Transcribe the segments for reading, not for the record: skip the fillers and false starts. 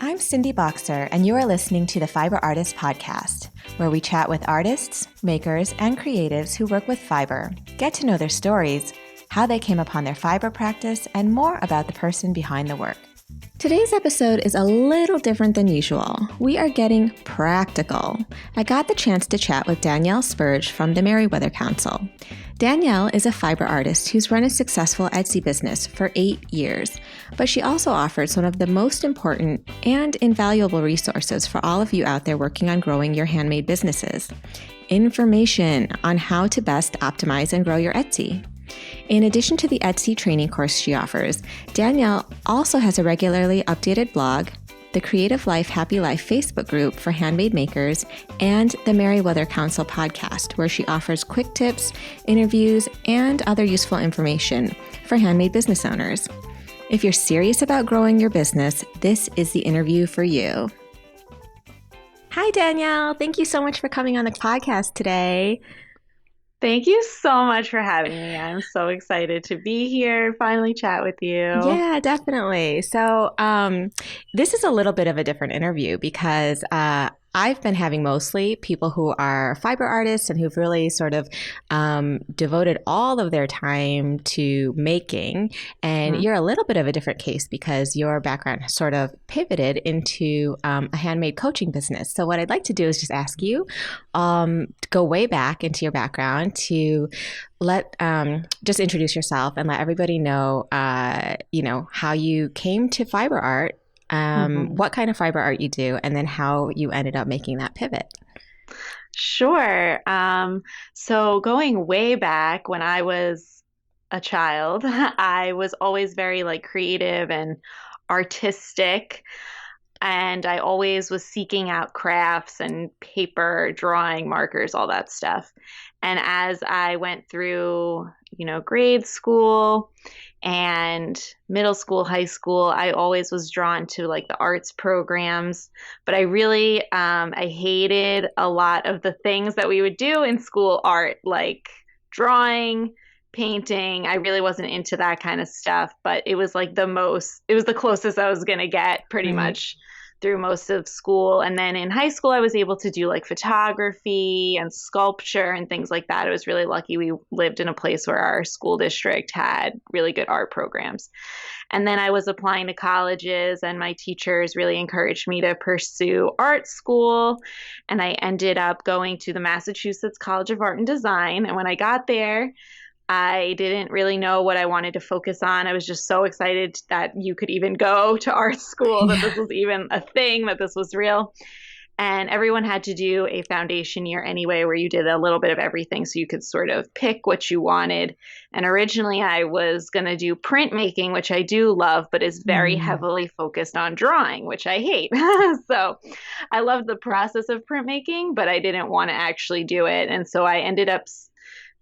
I'm Cindy Bokser, and you are listening to the Fiber Artist Podcast, where we chat with artists, makers, and creatives who work with fiber, get to know their stories, how they came upon their fiber practice, and more about the person behind the work. Today's episode is a little different than usual. We are getting practical. I got the chance to chat with Danielle Spurge from the Merriweather Council. Danielle is a fiber artist who's run a successful Etsy business for 8 years, but she also offers one of the most important and invaluable resources for all of you out there working on growing your handmade businesses: information on how to best optimize and grow your Etsy. In addition to the Etsy training course she offers, Danielle also has a regularly updated blog, the Creative Life Happy Life Facebook group for handmade makers, and the Merriweather Council podcast, where she offers quick tips, interviews, and other useful information for handmade business owners. If you're serious about growing your business, this is the interview for you. Hi, Danielle. Thank you so much for coming on the podcast today. Thank you so much for having me. I'm so excited to be here, finally chat with you. Yeah, definitely. So this is a little bit of a different interview because I've been having mostly people who are fiber artists and who've really sort of devoted all of their time to making. And you're a little bit of a different case because your background sort of pivoted into a handmade coaching business. So what I'd like to do is just ask you to go way back into your background to just introduce yourself and let everybody know, how you came to fiber art. What kind of fiber art you do, and then how you ended up making that pivot. Sure. So going way back when I was a child, I was always very creative and artistic. And I always was seeking out crafts and paper, drawing, markers, all that stuff. And as I went through, grade school and middle school, high school, I always was drawn to the arts programs. But I really, I hated a lot of the things that we would do in school art, like drawing, painting. I really wasn't into that kind of stuff, but it was it was the closest I was going to get pretty much through most of school. And then in high school, I was able to do photography and sculpture and things like that. I was really lucky. We lived in a place where our school district had really good art programs. And then I was applying to colleges, and my teachers really encouraged me to pursue art school. And I ended up going to the Massachusetts College of Art and Design. And when I got there, I didn't really know what I wanted to focus on. I was just so excited that you could even go to art school, that this was even a thing, that this was real. And everyone had to do a foundation year anyway, where you did a little bit of everything so you could sort of pick what you wanted. And originally I was going to do printmaking, which I do love, but is very heavily focused on drawing, which I hate. So I loved the process of printmaking, but I didn't want to actually do it. And so I ended up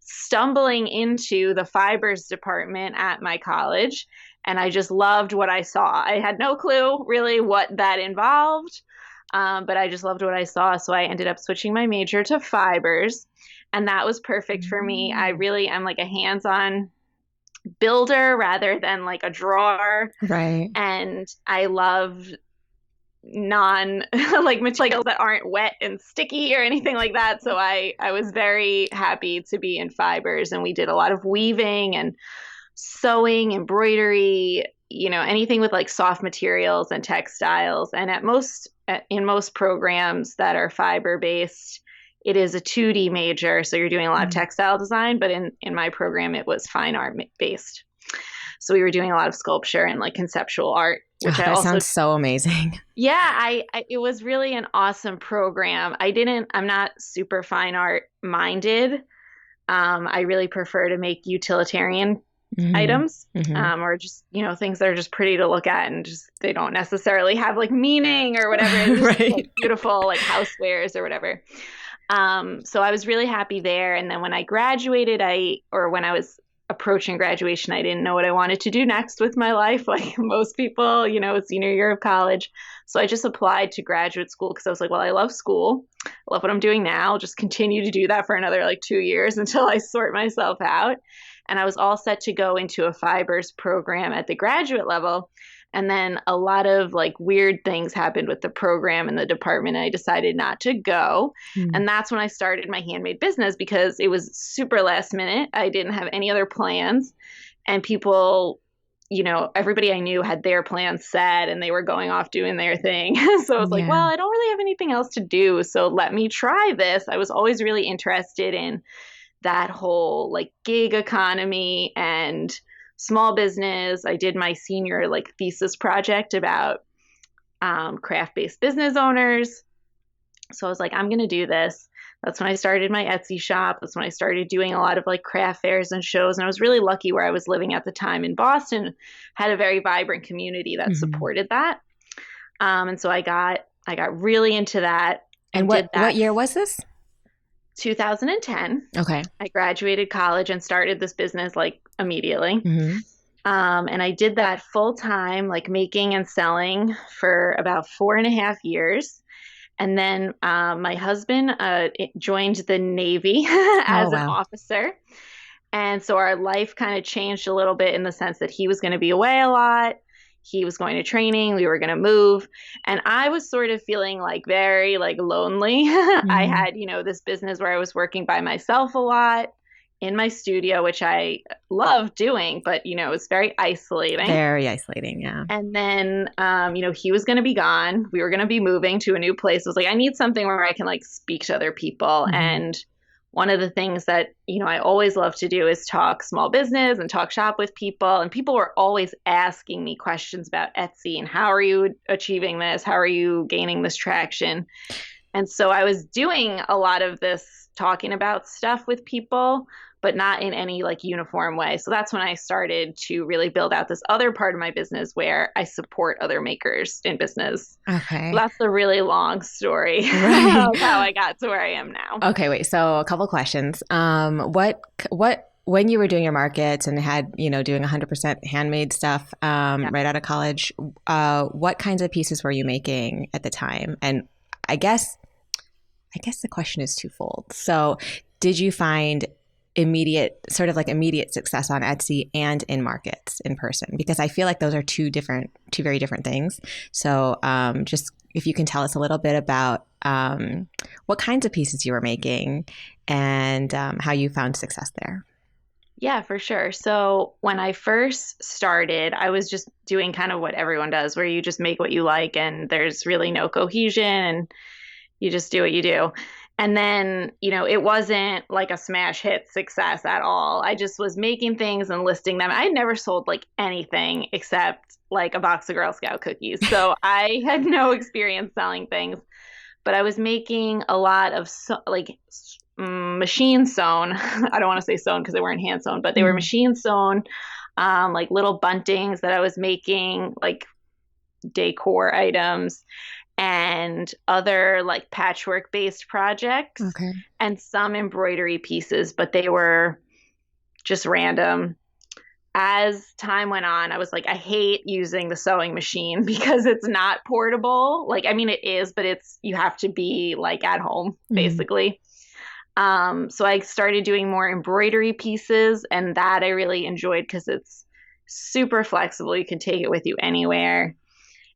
stumbling into the fibers department at my college, and I just loved what I saw. I had no clue really what that involved, but I just loved what I saw. So I ended up switching my major to fibers, and that was perfect for me. I really am a hands-on builder rather than a drawer. Right. And I love materials that aren't wet and sticky or anything like that. So I was very happy to be in fibers, and we did a lot of weaving and sewing, embroidery, anything with soft materials and textiles. And in most programs that are fiber based, it is a 2D major. So you're doing a lot of textile design, but in my program, it was fine art based. So we were doing a lot of sculpture and conceptual art, which that sounds so amazing. Yeah, it was really an awesome program. I'm not super fine art minded. I really prefer to make utilitarian items, or just, things that are just pretty to look at and just, they don't necessarily have meaning or whatever. It's just beautiful, housewares or whatever. So I was really happy there. And then when I graduated, when I was approaching graduation, I didn't know what I wanted to do next with my life, like most people, senior year of college. So I just applied to graduate school because I was like, well, I love school. I love what I'm doing now. I'll just continue to do that for another 2 years until I sort myself out. And I was all set to go into a fibers program at the graduate level. And then a lot of like weird things happened with the program and the department. And I decided not to go. Mm. And that's when I started my handmade business because it was super last minute. I didn't have any other plans. And people, everybody I knew had their plans set and they were going off doing their thing. So I was like, Yeah. well, I don't really have anything else to do. So let me try this. I was always really interested in that whole like gig economy and small business. I did my senior like thesis project about craft-based business owners. So I was like, I'm going to do this. That's when I started my Etsy shop. That's when I started doing a lot of like craft fairs and shows. And I was really lucky where I was living at the time in Boston, had a very vibrant community that supported that. And so I got really into that. And what year was this? 2010. Okay. I graduated college and started this business like immediately. And I did that full time, like making and selling for about 4.5 years. And then my husband joined the Navy as an officer. And so our life kind of changed a little bit in the sense that he was going to be away a lot. He was going to training. We were going to move. And I was sort of feeling like very like lonely. I had, this business where I was working by myself a lot in my studio, which I love doing, but, it was very isolating. Very isolating, yeah. And then, he was going to be gone. We were going to be moving to a new place. I was like, I need something where I can like speak to other people. And one of the things that, I always love to do is talk small business and talk shop with people. And people were always asking me questions about Etsy and how are you achieving this? How are you gaining this traction? And so I was doing a lot of this talking about stuff with people, but not in any like uniform way. So that's when I started to really build out this other part of my business where I support other makers in business. Okay. So that's a really long story of how I got to where I am now. Okay, wait. So a couple questions. When you were doing your markets and had, doing 100% handmade stuff right out of college, what kinds of pieces were you making at the time? And I guess the question is twofold. So did you find immediate success on Etsy and in markets in person? Because I feel like those are two very different things. So just if you can tell us a little bit about what kinds of pieces you were making and how you found success there. Yeah, for sure. So when I first started, I was just doing kind of what everyone does, where you just make what you like and there's really no cohesion and you just do what you do. And then, it wasn't like a smash hit success at all. I just was making things and listing them. I had never sold like anything except like a box of Girl Scout cookies. So I had no experience selling things, but I was making a lot of machine sewn. I don't want to say sewn because they weren't hand sewn, but they were machine sewn, like little buntings that I was making, like decor items and other like patchwork based projects and some embroidery pieces, but they were just random. As time went on, I was like, I hate using the sewing machine because it's not portable. Like, I mean, it is, but you have to be like at home basically. So I started doing more embroidery pieces, and that I really enjoyed because it's super flexible. You can take it with you anywhere.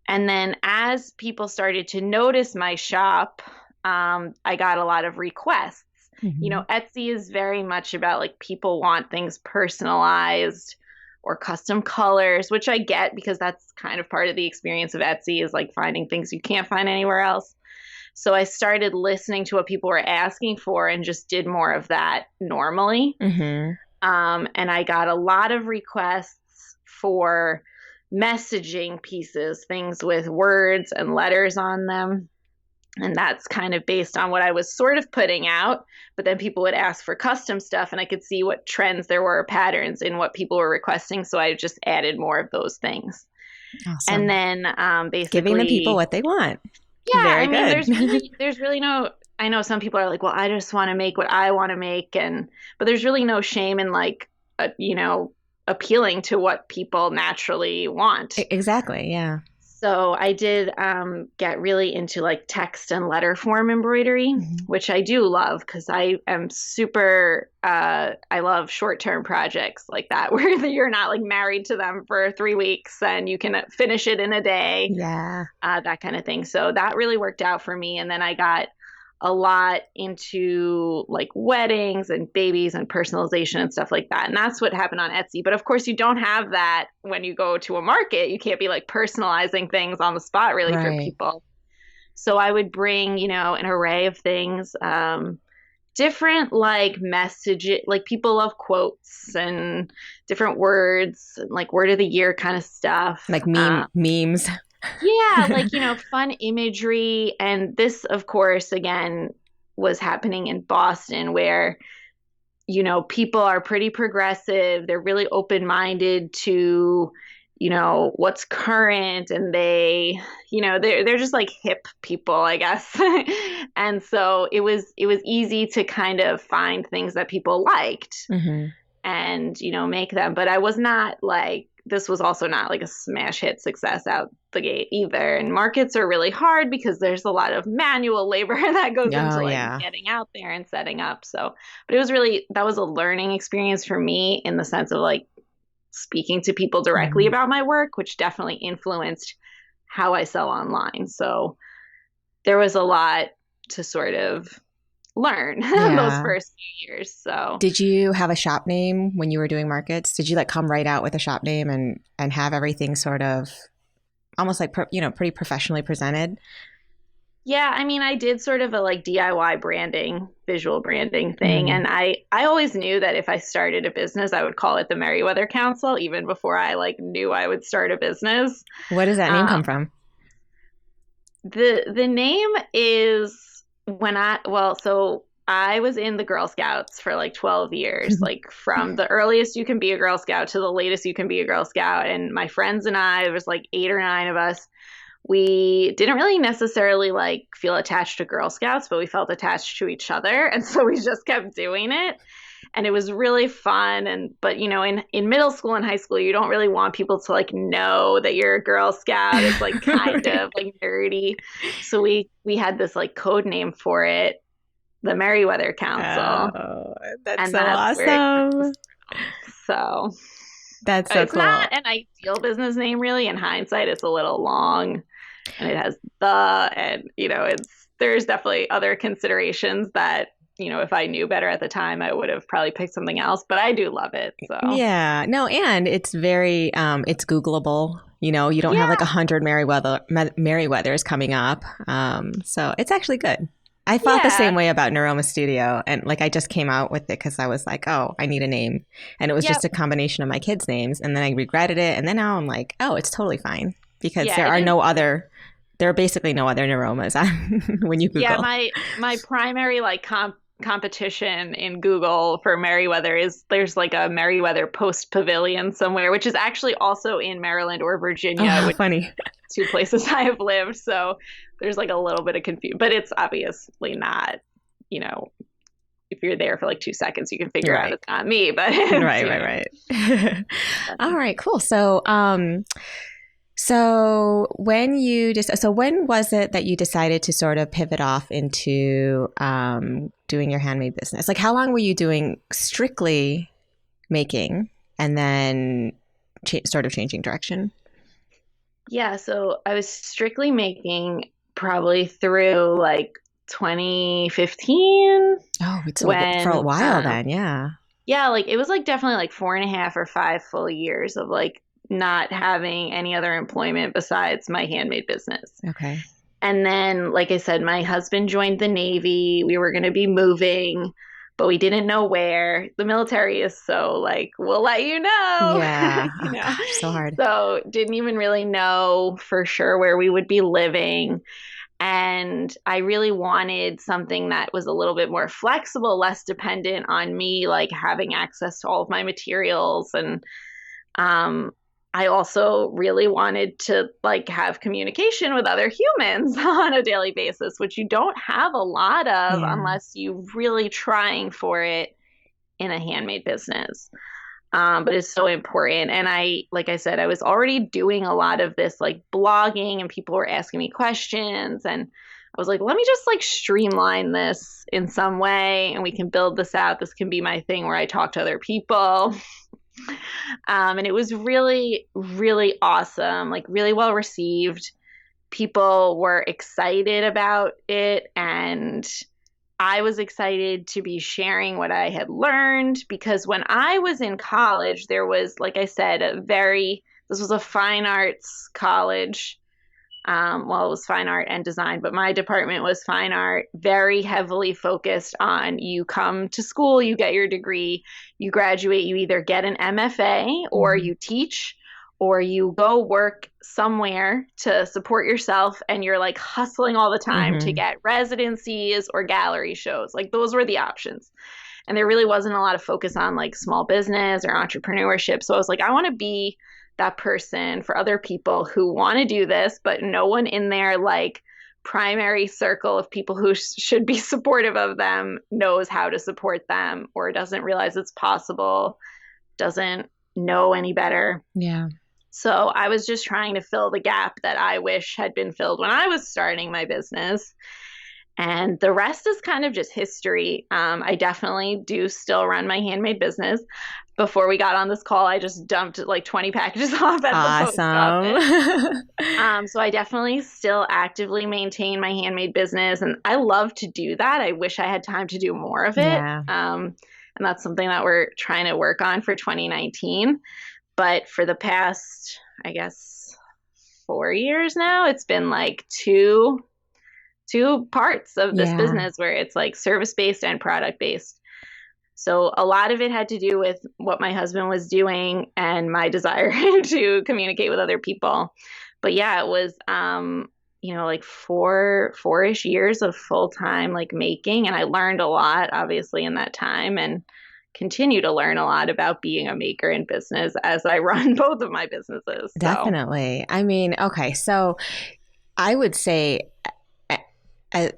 And then as people started to notice my shop, I got a lot of requests. Etsy is very much about like people want things personalized or custom colors, which I get because that's kind of part of the experience of Etsy is like finding things you can't find anywhere else. So I started listening to what people were asking for and just did more of that normally. And I got a lot of requests for messaging pieces, things with words and letters on them. And that's kind of based on what I was sort of putting out. But then people would ask for custom stuff and I could see what trends there were, patterns in what people were requesting. So I just added more of those things. Awesome. And then basically giving the people what they want. Yeah, Very I mean, good. there's really no. I know some people are like, well, I just want to make what I want to make, but there's really no shame in like, appealing to what people naturally want. Exactly. Yeah. So I did get really into like text and letter form embroidery, Mhm. which I do love because I am super, I love short-term projects like that where you're not like married to them for 3 weeks and you can finish it in a day, Yeah. that kind of thing. So that really worked out for me. And then I got a lot into like weddings and babies and personalization and stuff like that. And that's what happened on Etsy. But of course, you don't have that when you go to a market. You can't be like personalizing things on the spot really for Right. people. So I would bring, an array of things, different like messages, like people love quotes and different words, like word of the year kind of stuff. Like memes. Yeah, like, fun imagery. And this, of course, again, was happening in Boston where, people are pretty progressive. They're really open-minded to, what's current and they're just like hip people, I guess. And so it was easy to kind of find things that people liked Hmm. and make them, but I was not like, this was also not like a smash hit success out the gate either, and markets are really hard because there's a lot of manual labor that goes Oh, into like yeah. getting out there and setting up. So but it was really, that was a learning experience for me in the sense of like speaking to people directly Hmm. about my work, which definitely influenced how I sell online. So there was a lot to sort of learn those Yeah. first few years. So Did you have a shop name when you were doing markets? Did you like come right out with a shop name and have everything sort of almost like pretty professionally presented? yeah, I mean, I did sort of a like DIY branding, visual branding thing. Mm. And I always knew that if I started a business, I would call it the Merriweather Council, even before I like knew I would start a business. What does that name Um, come from? the name is so I was in the Girl Scouts for like 12 years, like from the earliest you can be a Girl Scout to the latest you can be a Girl Scout. And my friends and I, there was like 8 or 9 of us, we didn't really necessarily like feel attached to Girl Scouts, but we felt attached to each other. And so we just kept doing it. And it was really fun. And but in middle school and high school, you don't really want people to like know that you're a Girl Scout. It's like kind of like nerdy. So we had this like code name for it, the Merriweather Council. Oh, that's And so that's where it awesome. comes from. So That's so it's cool. not an ideal business name really. In hindsight, it's a little long and it has and there's definitely other considerations that if I knew better at the time I would have probably picked something else, but I do love it. So Yeah, no, and it's very it's Googleable. You don't have like yeah, 100 Merriweathers coming up. So it's actually good. I felt the yeah, same way about Niroma Studio, and like I just came out with it because I was like, oh, I need a name, and it was just yep, a combination of my kids' names, and then I regretted it, and then now I'm like, oh, it's totally fine because yeah, it is. there are basically no other Niromas when you Yeah, Google. my primary like competition in Google for Merriweather is there's like a Merriweather Post Pavilion somewhere, which is actually also in Maryland or Oh, Virginia, how which funny. two places I have lived. So there's like a little bit of confusion, but it's obviously not, if you're there for like 2 seconds, you can figure out Right. it's not me, but it's, Right, right, right. All right, cool. So when was it that you decided to sort of pivot off into doing your handmade business? Like, how long were you doing strictly making, and then sort of changing direction? yeah. So I was strictly making probably through like 2015 Oh, it's for a when, while then, yeah. yeah, like it was like definitely like 4.5 or 5 full years of like not having any other employment besides my handmade business. Okay. And then, like I said, my husband joined the Navy. We were going to be moving, but we didn't know where. The military is so like, we'll let you know, Yeah. you Oh know. gosh, so hard. So didn't even really know for sure where we would be living. And I really wanted something that was a little bit more flexible, less dependent on me, like having access to all of my materials. And um, I also really wanted to like have communication with other humans on a daily basis, which you don't have a lot of Yeah. unless you're really trying for it in a handmade business. but it's so important. And like I said, I was already doing a lot of this like blogging and people were asking me questions. And I was like, let me just like streamline this in some way and we can build this out. This can be my thing where I talk to other people. And it was really, really awesome, like really well received. People were excited about it. And I was excited to be sharing what I had learned because when I was in college, there was, like I said, this was a fine arts college. Well, it was fine art and design, but my department was fine art, very heavily focused on you come to school, you get your degree, you graduate, you either get an MFA or you teach or you go work somewhere to support yourself and you're like hustling all the time to get residencies or gallery shows. Like those were the options. And there really wasn't a lot of focus on like small business or entrepreneurship. So I was like, I want to be that person for other people who want to do this, but no one in their like primary circle of people who should be supportive of them knows how to support them or doesn't realize it's possible, doesn't know any better. Yeah. So I was just trying to fill the gap that I wish had been filled when I was starting my business. And the rest is kind of just history. I definitely do still run my handmade business. Before we got on this call, I just dumped like 20 packages off at the post office. So I definitely still actively maintain my handmade business. And I love to do that. I wish I had time to do more of it. Yeah. And that's something that we're trying to work on for 2019. But for the past, I guess, 4 years now, it's been like two parts of this business where it's like service-based and product-based. So a lot of it had to do with what my husband was doing and my desire to communicate with other people. But yeah, it was, like four-ish years of full-time like making. And I learned a lot, obviously, in that time and continue to learn a lot about being a maker in business as I run both of my businesses. Definitely. I mean, okay, so I would say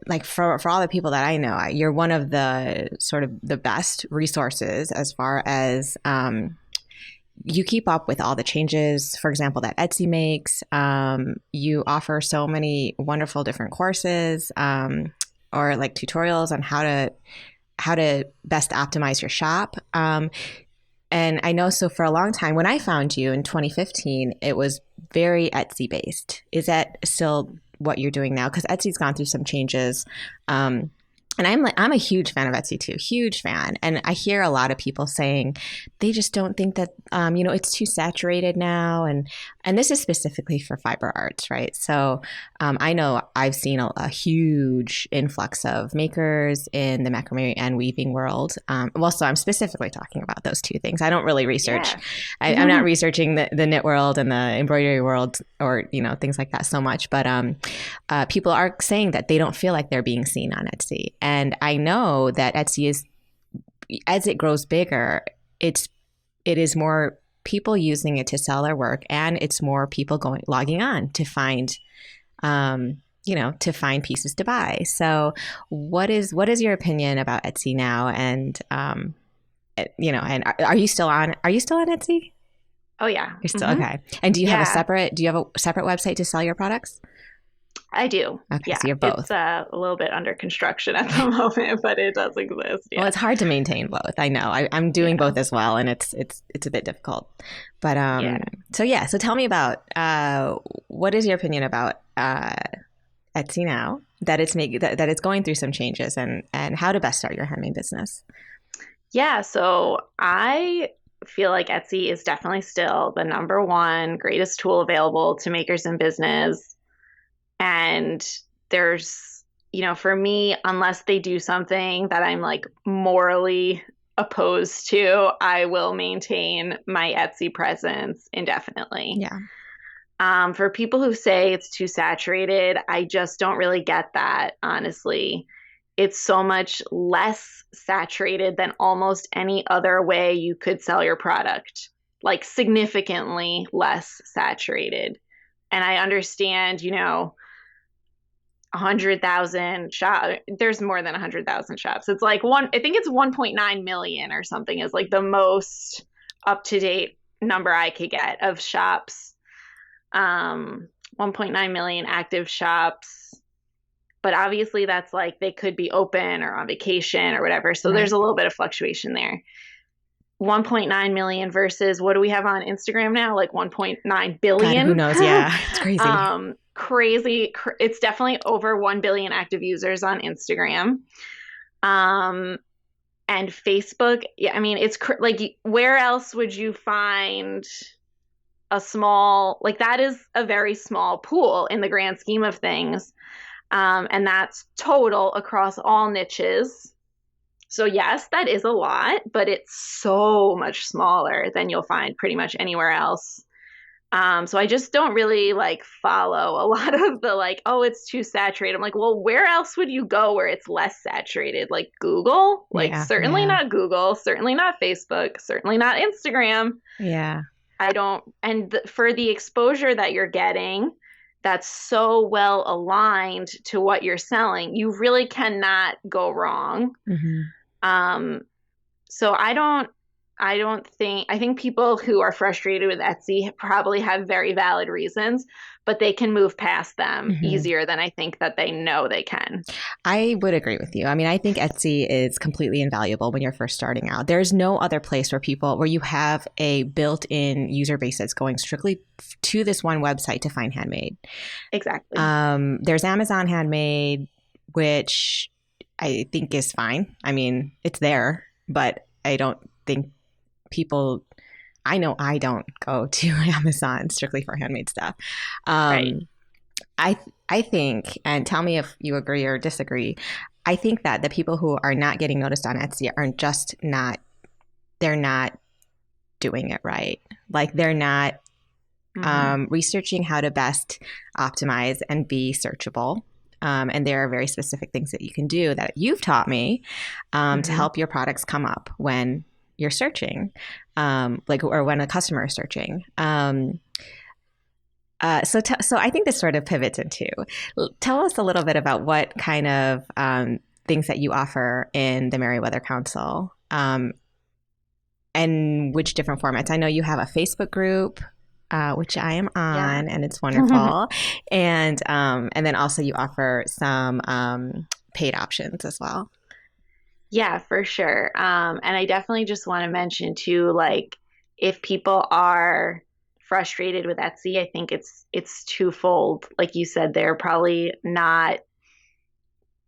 like for all the people that I know, you're one of the sort of the best resources as far as you keep up with all the changes, for example, that Etsy makes. You offer so many wonderful different courses or like tutorials on how to best optimize your shop. And I know, so for a long time, when I found you in 2015, it was very Etsy based. Is that still what you're doing now? Because Etsy's gone through some changes. And I'm a huge fan of Etsy too, huge fan. And I hear a lot of people saying they just don't think that, it's too saturated now. And this is specifically for fiber arts, right? So I know I've seen a huge influx of makers in the macrame and weaving world. So I'm specifically talking about those two things. I don't really research. Yeah. I'm not researching the knit world and the embroidery world or, things like that so much. But people are saying that they don't feel like they're being seen on Etsy. And I know that Etsy is, as it grows bigger, it is more people using it to sell their work, and it's more people logging on to find, to find pieces to buy. So, what is your opinion about Etsy now? And and are you still on? Are you still on Etsy? Oh yeah, you're still okay. And do you have a separate website to sell your products? I do. Okay, yeah. So you're both. It's a little bit under construction at the moment, but it does exist. Yeah. Well, it's hard to maintain both. I know. I'm doing both as well, and it's a bit difficult. But So tell me about what is your opinion about Etsy now that it's going through some changes, and how to best start your handmade business? Yeah. So I feel like Etsy is definitely still the number one greatest tool available to makers in business. And there's, for me, unless they do something that I'm like morally opposed to, I will maintain my Etsy presence indefinitely. Yeah. For people who say it's too saturated, I just don't really get that, honestly. It's so much less saturated than almost any other way you could sell your product, like significantly less saturated. And I understand, 100,000 shops. There's more than 100,000 shops. It's like I think it's 1.9 million or something is like the most up-to-date number I could get of shops. 1.9 million active shops. But obviously that's like they could be open or on vacation or whatever. So there's Right. a little bit of fluctuation there. 1.9 million versus what do we have on Instagram now? Like 1.9 God, who billion. knows? Yeah, it's crazy. Crazy. It's definitely over 1 billion active users on Instagram. And Facebook, yeah, I mean, it's like, where else would you find a small, like, that is a very small pool in the grand scheme of things. And that's total across all niches. So yes, that is a lot, but it's so much smaller than you'll find pretty much anywhere else. So I just don't really like follow a lot of the like, oh, it's too saturated. I'm like, well, where else would you go where it's less saturated? Like Google? Like Yeah, certainly yeah, not Google, certainly not Facebook, certainly not Instagram. yeah. I don't, and for the exposure that you're getting, that's so well aligned to what you're selling, you really cannot go wrong. Hmm. Um, so I think people who are frustrated with Etsy probably have very valid reasons, but they can move past them Hmm. easier than I think that they know they can. I would agree with you. I mean, I think Etsy is completely invaluable when you're first starting out. There's no other place where you have a built-in user base that's going strictly to this one website to find handmade. Exactly. There's Amazon Handmade, which I think is fine. I mean, it's there, but I don't think people, I know I don't go to Amazon strictly for handmade stuff. Right. I I think, and tell me if you agree or disagree, I think that the people who are not getting noticed on Etsy are just not, they're not doing it right. Like they're not researching how to best optimize and be searchable. And there are very specific things that you can do that you've taught me to help your products come up when you're searching, or when a customer is searching. So I think this sort of pivots into, tell us a little bit about what kind of things that you offer in the Merriweather Council, and which different formats. I know you have a Facebook group, which I am on, and it's wonderful. And then also you offer some paid options as well. Yeah, for sure. And I definitely just want to mention too, like if people are frustrated with Etsy, I think it's twofold. Like you said, they're probably not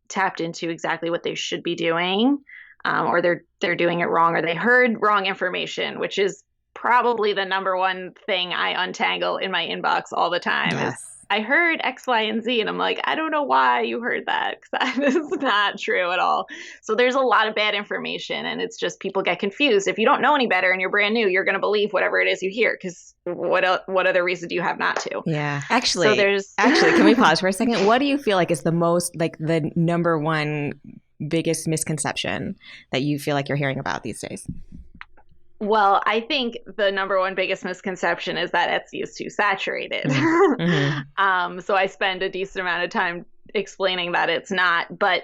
tapped into exactly what they should be doing, or they're doing it wrong, or they heard wrong information, which is probably the number one thing I untangle in my inbox all the time is Yes. I heard X, Y, and Z. And I'm like, I don't know why you heard that because that is not true at all. So there's a lot of bad information and it's just people get confused. If you don't know any better and you're brand new, you're going to believe whatever it is you hear because what other reason do you have not to? Yeah. So there's Actually, can we pause for a second? What do you feel like is the most, like the number one biggest misconception that you feel like you're hearing about these days? Well, I think the number one biggest misconception is that Etsy is too saturated. So I spend a decent amount of time explaining that it's not, but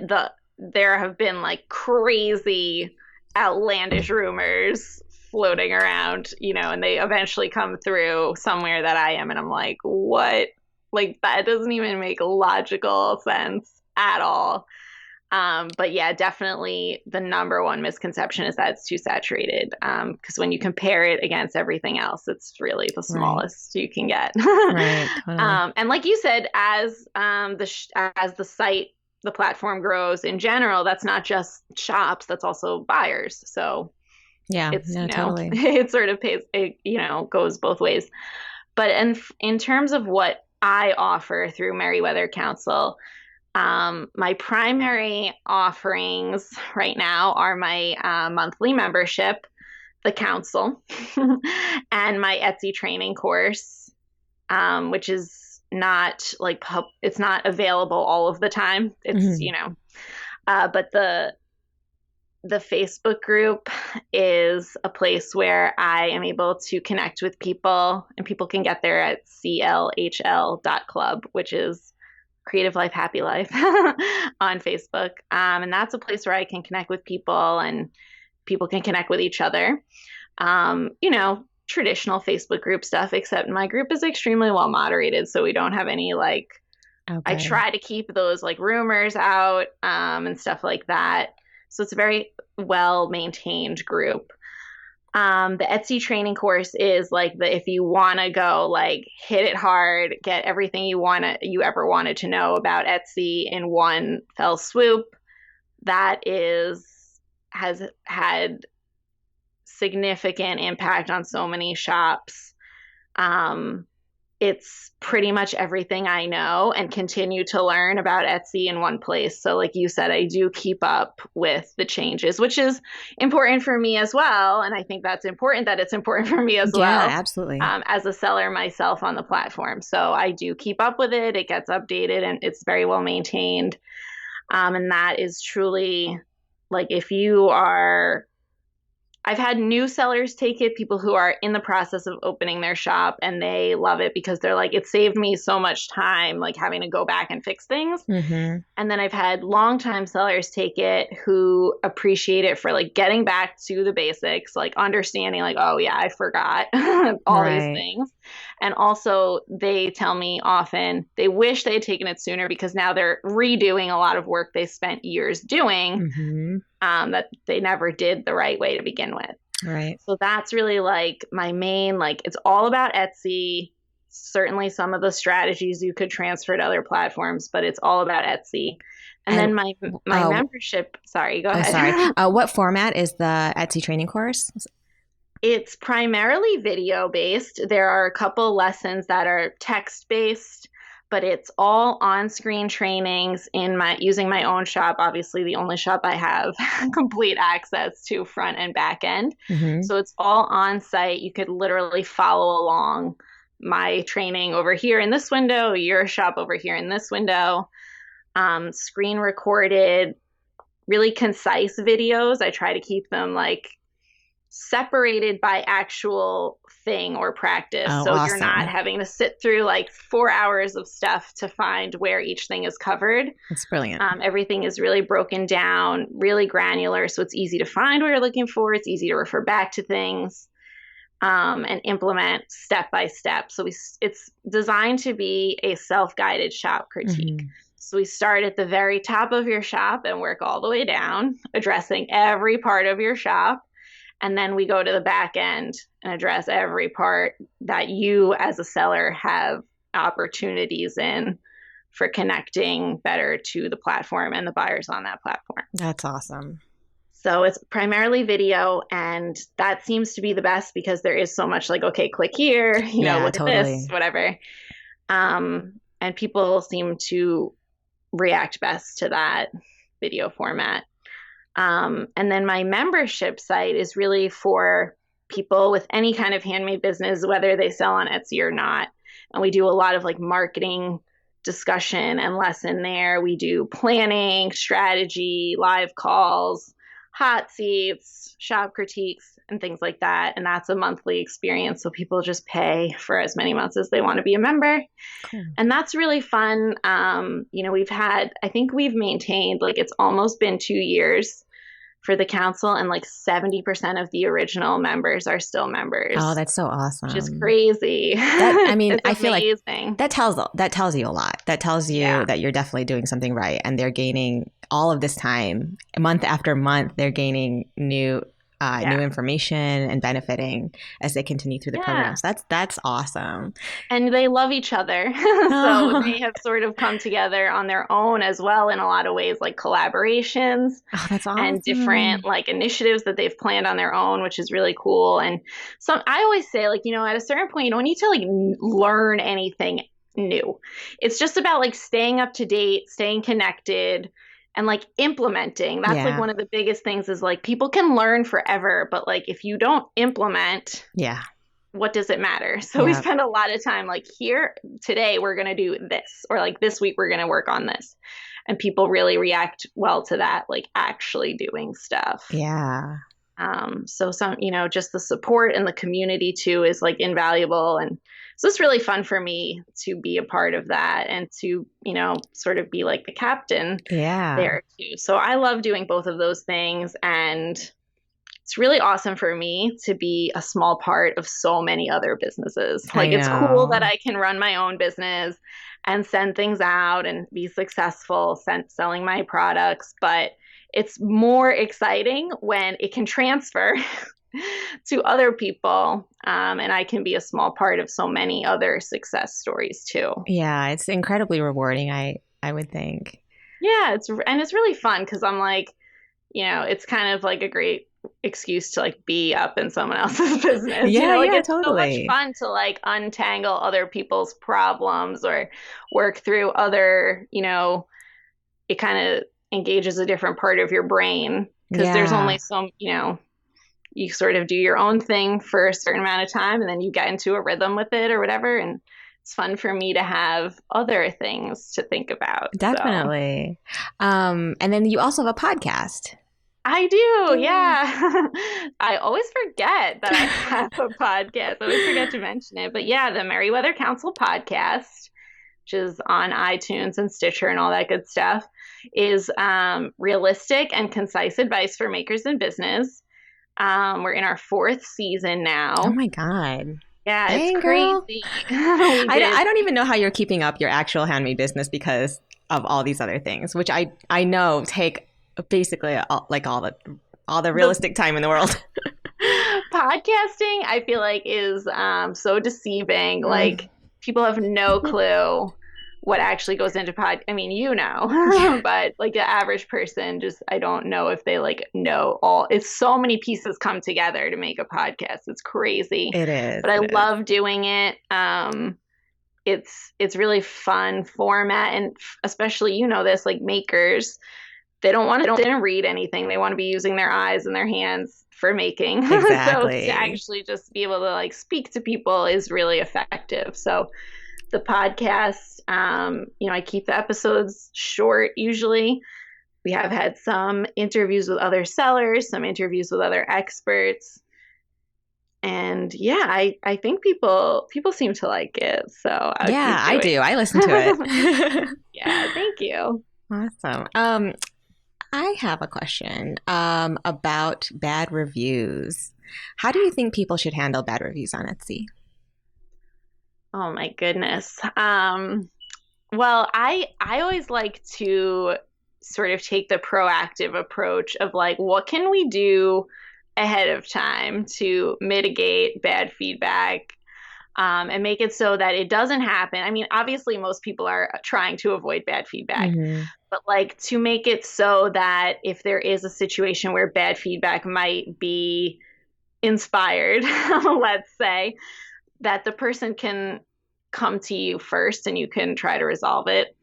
there have been like crazy, outlandish rumors floating around, and they eventually come through somewhere that I am, and I'm like, what? Like that doesn't even make logical sense at all. But yeah, definitely the number one misconception is that it's too saturated. Because when you compare it against everything else, it's really the smallest you can get. Right. Totally. And like you said, as the site, the platform grows in general, that's not just shops, that's also buyers. So Yeah. it's Totally. it sort of pays, goes both ways. But in terms of what I offer through Merriweather Council, my primary offerings right now are my monthly membership, the council, and my Etsy training course, which is not like it's not available all of the time. It's but the Facebook group is a place where I am able to connect with people, and people can get there at clhl.club, which is Creative Life, Happy Life on Facebook. And that's a place where I can connect with people and people can connect with each other. Traditional Facebook group stuff, except my group is extremely well moderated. So we don't have any like, I Okay. try to keep those like rumors out and stuff like that. So it's a very well maintained group. The Etsy training course is like the if you want to go like hit it hard, get everything you ever wanted to know about Etsy in one fell swoop. That is has had significant impact on so many shops. Um, it's pretty much everything I know and continue to learn about Etsy in one place. So, like you said, I do keep up with the changes, which is important for me as well. And I think that's important that it's important for me as Yeah, well absolutely. as a seller myself on the platform. So, I do keep up with it. It gets updated and it's very well maintained. And that is truly like if you are I've had new sellers take it, people who are in the process of opening their shop, and they love it because they're like, it saved me so much time, like having to go back and fix things. Mm-hmm. And then I've had longtime sellers take it who appreciate it for like getting back to the basics, like understanding, like, oh, yeah, I forgot all these Right. things. And also, they tell me often they wish they had taken it sooner because now they're redoing a lot of work they spent years doing Mm-hmm. that they never did the right way to begin with. Right. So that's really like my main, like, it's all about Etsy. Certainly some of the strategies you could transfer to other platforms, but it's all about Etsy. And And then my uh, membership, sorry, go oh, ahead. sorry. What format is the Etsy training course? It's primarily video based. There are a couple lessons that are text based, but it's all on-screen trainings in my using my own shop, obviously the only shop I have complete access to front and back end. Mm-hmm. So it's all on site. You could literally follow along my training over here in this window, your shop over here in this window. Screen recorded, really concise videos. I try to keep them like separated by actual thing or practice. Oh, So you're not awesome. having to sit through like 4 hours of stuff to find where each thing is covered. That's brilliant. Everything is really broken down, really granular. So it's easy to find what you're looking for. It's easy to refer back to things and implement step by step. So it's designed to be a self-guided shop critique. Mm-hmm. So we start at the very top of your shop and work all the way down, addressing every part of your shop. And then we go to the back end and address every part that you as a seller have opportunities in for connecting better to the platform and the buyers on that platform. That's awesome. So it's primarily video, and that seems to be the best because there is so much like, okay, click here, Yeah, look at this, totally. whatever. And people seem to react best to that video format. And then my membership site is really for people with any kind of handmade business, whether they sell on Etsy or not. And we do a lot of like marketing discussion and lesson there. We do planning, strategy, live calls, hot seats, shop critiques, and things like that. And that's a monthly experience. So people just pay for as many months as they want to be a member. Cool. And that's really fun. I think we've maintained like it's almost been 2 years for the council, and like 70% of the original members are still Oh, members, that's so which is awesome. crazy. I mean, It's I feel like amazing. that tells you a lot. That tells you Yeah. that you're definitely doing something right, and they're gaining all of this time, month after month. They're gaining new Yeah. information and benefiting as they continue through the program. Yeah. So that's awesome. And they love each other. So Oh, they have sort of come together on their own as well in a lot of ways, like collaborations that's and different awesome. like initiatives that they've planned on their own, which is really cool. And so I always say, like, at a certain point, you don't need to like learn anything new. It's just about like staying up to date, staying connected, and like implementing. That's like Yeah, one of the biggest things is like people can learn forever, but like if you don't implement, yeah, what does it matter? So we yeah. spend a lot of time like here today we're going to do this, or like this week we're going to work on this. And people really react well to that, like actually doing stuff. Yeah. So just the support and the community too is like invaluable. And so it's really fun for me to be a part of that and to, sort of be like the captain Yeah. there too. So I love doing both of those things, and it's really awesome for me to be a small part of so many other businesses. I Like it's cool that know. I can run my own business and send things out and be successful selling my products, but it's more exciting when it can transfer to other people, and I can be a small part of so many other success stories too. Yeah, it's incredibly rewarding, I would think. Yeah, it's really fun because I'm like, it's kind of like a great excuse to like be up in someone else's business. Yeah, Like yeah, it's so much totally. fun to like untangle other people's problems or work through other, it kind of engages a different part of your brain because there's Yeah, only you sort of do your own thing for a certain amount of time and then you get into a rhythm with it or whatever. And it's fun for me to have other things to think about. So definitely. And then you also have a podcast. I do, Yeah. yeah. I always forget that I have a podcast. I always forget to mention it. But yeah, the Merriweather Council podcast, which is on iTunes and Stitcher and all that good stuff, is realistic and concise advice for makers in business. We're in our fourth season Oh now. my God. Yeah, it's Dang, girl. crazy. We I did. don't even know how you're keeping up your actual handmade business because of all these other things, which I know take basically all the The realistic time in the world. podcasting, I feel like, is so deceiving. Mm. Like, people have no clue what actually goes into I mean, but like the average person just, I don't know if they like know all. It's so many pieces come together to make a podcast. It's crazy. It is. But I It is. love doing it. It's really fun format, and especially this, like makers, they don't want to sit and read anything. They want to be using their eyes and their hands for making. So to Exactly. actually just be able to like speak to people is really effective. So the podcast, I keep the episodes short usually. We have had some interviews with other sellers, some interviews with other experts. And yeah, I think people seem to like it. So I'll Yeah, keep I doing do. I listen to it. it. Yeah, thank you. Awesome. I have a question about bad reviews. How do you think people should handle bad reviews on Etsy? Oh my goodness. Well, I always like to sort of take the proactive approach of like, what can we do ahead of time to mitigate bad feedback, and make it so that it doesn't happen. I mean, obviously, most people are trying to avoid bad feedback, Hmm. but like to make it so that if there is a situation where bad feedback might be inspired, let's say, that the person can come to you first and you can try to resolve it.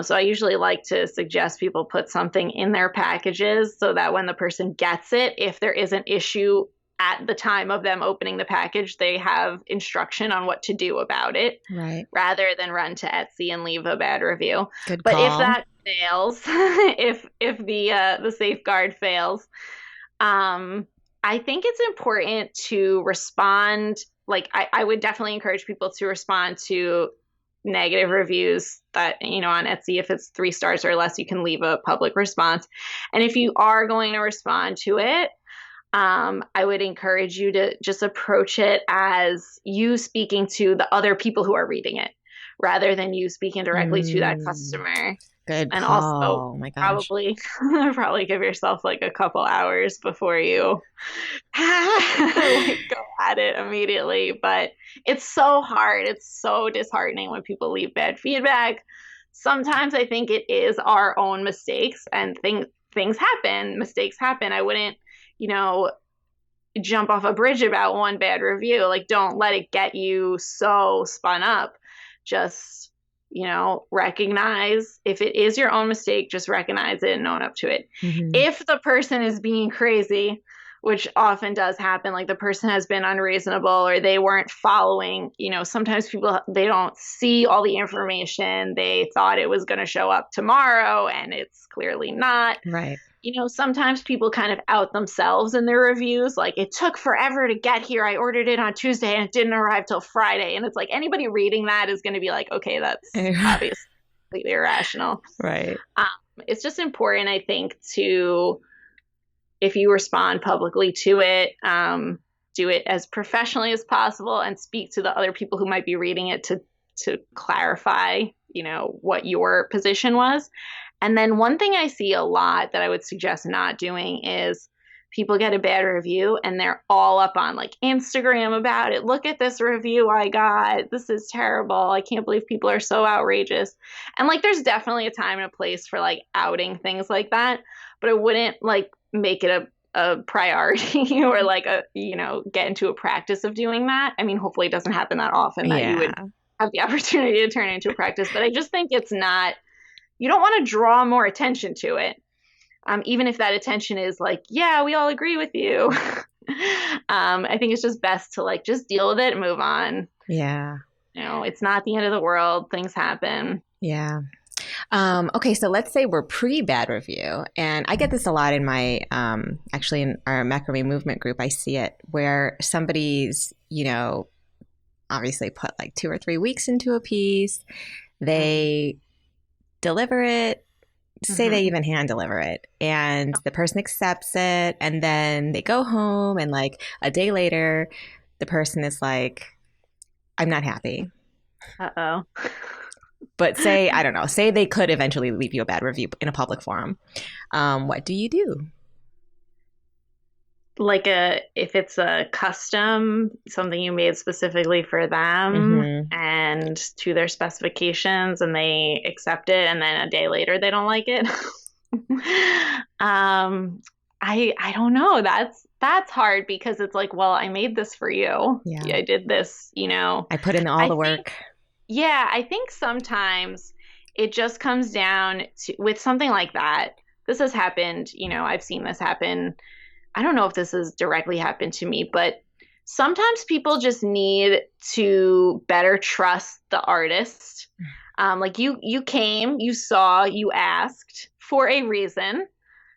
So I usually like to suggest people put something in their packages so that when the person gets it, if there is an issue at the time of them opening the package, they have instruction on what to do about it Right. rather than run to Etsy and leave a bad review. Good But if call. that fails, if the safeguard fails, I think it's important to respond. Like I would definitely encourage people to respond to negative reviews that, on Etsy. If it's 3 stars or less, you can leave a public response. And if you are going to respond to it, I would encourage you to just approach it as you speaking to the other people who are reading it rather than you speaking directly to that Mm, customer. good And also call. Oh my gosh. probably give yourself like a couple hours before you like go at it immediately. But it's so hard. It's so disheartening when people leave bad feedback. Sometimes I think it is our own mistakes, and things happen, mistakes happen. I wouldn't, you know, jump off a bridge about one bad review. Like, don't let it get you so spun up. Just, recognize if it is your own mistake, just recognize it and own up to it. Hmm. If the person is being crazy, which often does happen, like the person has been unreasonable or they weren't following, sometimes people, they don't see all the information. They thought it was going to show up tomorrow and it's clearly not. Right. Sometimes people kind of out themselves in their reviews. Like, it took forever to get here. I ordered it on Tuesday and it didn't arrive till Friday. And it's like anybody reading that is going to be like, okay, that's obviously completely irrational. Right. Um, it's just important, I think, to if you respond publicly to it, do it as professionally as possible and speak to the other people who might be reading it to clarify, what your position was. And then one thing I see a lot that I would suggest not doing is people get a bad review and they're all up on like Instagram about it. Look at this review I got. This is terrible. I can't believe people are so outrageous. And like there's definitely a time and a place for like outing things like that, but I wouldn't like make it a priority or like get into a practice of doing that. I mean, hopefully it doesn't happen that often that you would have the opportunity to turn it into a practice, but I just think it's not, you don't want to draw more attention to it. Even if that attention is like, yeah, we all agree with you. I think it's just best to like, just deal with it and move on. Yeah. It's not the end of the world. Things happen. Yeah. Okay. So let's say we're pre-bad review, and I get this a lot in my, actually in our macrame movement group, I see it where somebody's, obviously put like 2 or 3 weeks into a piece. They deliver it, say they even hand deliver it, and the person accepts it, and then they go home, and like a day later the person is like, I'm not happy. Uh-oh. But say they could eventually leave you a bad review in a public forum. What do you do? Like if it's a custom, something you made specifically for them and to their specifications, and they accept it, and then a day later they don't like it. I don't know. That's hard because it's like, well, I made this for you. Yeah. I did this, I put in all the work. I think sometimes it just comes down to, with something like that, this has happened, I've seen this happen. I don't know if this has directly happened to me, but sometimes people just need to better trust the artist. Like you came, you saw, you asked for a reason.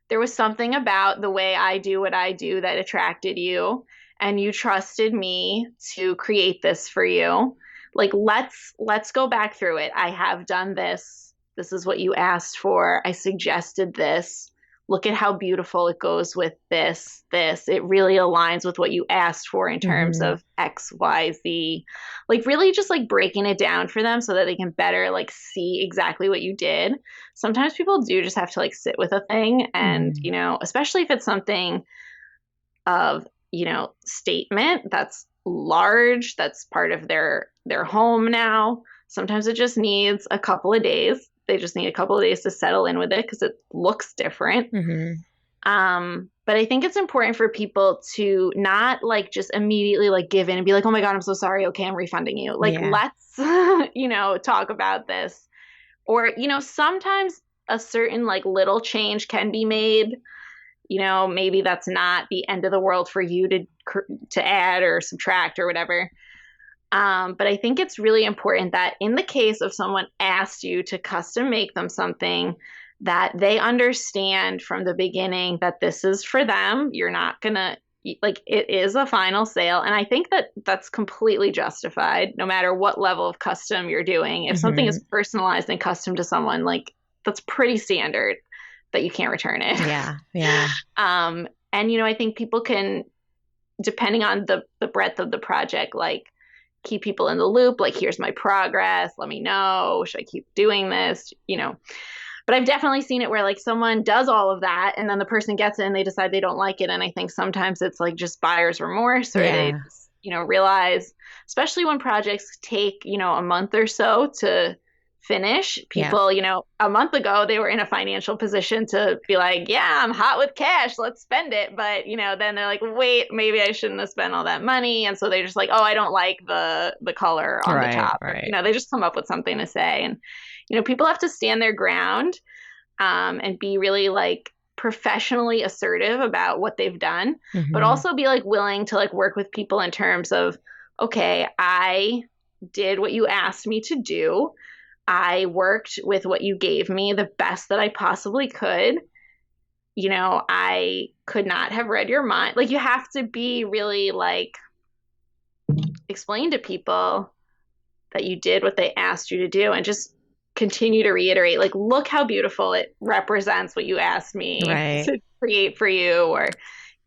There was something about the way I do what I do that attracted you, and you trusted me to create this for you. Like, let's go back through it. I have done this. This is what you asked for. I suggested this. Look at how beautiful it goes with this. It really aligns with what you asked for in terms of X, Y, Z. Like really just like breaking it down for them so that they can better like see exactly what you did. Sometimes people do just have to like sit with a thing and, especially if it's something of, statement that's large, that's part of their home now. Sometimes it just needs a couple of days. They just need a couple of days to settle in with it because it looks different. But I think it's important for people to not like just immediately like give in and be like, oh my God, I'm so sorry. Okay, I'm refunding you. Like, let's, talk about this. Or, sometimes a certain like little change can be made. Maybe that's not the end of the world for you to add or subtract or whatever. But I think it's really important that in the case of someone asked you to custom make them something, that they understand from the beginning that this is for them. You're not going to, like, it is a final sale. And I think that that's completely justified no matter what level of custom you're doing. If something is personalized and custom to someone, like, that's pretty standard that you can't return it. Yeah. And, I think people can, depending on the breadth of the project, like, keep people in the loop, like, here's my progress, let me know, should I keep doing this, But I've definitely seen it where like someone does all of that and then the person gets it and they decide they don't like it. And I think sometimes it's like just buyer's remorse, or they just, realize, especially when projects take, a month or so to finish. People, a month ago, they were in a financial position to be like, yeah, I'm hot with cash, let's spend it. But, then they're like, wait, maybe I shouldn't have spent all that money. And so they're just like, oh, I don't like the color on the top. Right. They just come up with something to say. And, people have to stand their ground and be really like professionally assertive about what they've done, but also be like willing to like work with people in terms of, okay, I did what you asked me to do. I worked with what you gave me the best that I possibly could. I could not have read your mind. Like, you have to be really like, explain to people that you did what they asked you to do, and just continue to reiterate, like, look how beautiful it represents what you asked me create for you, or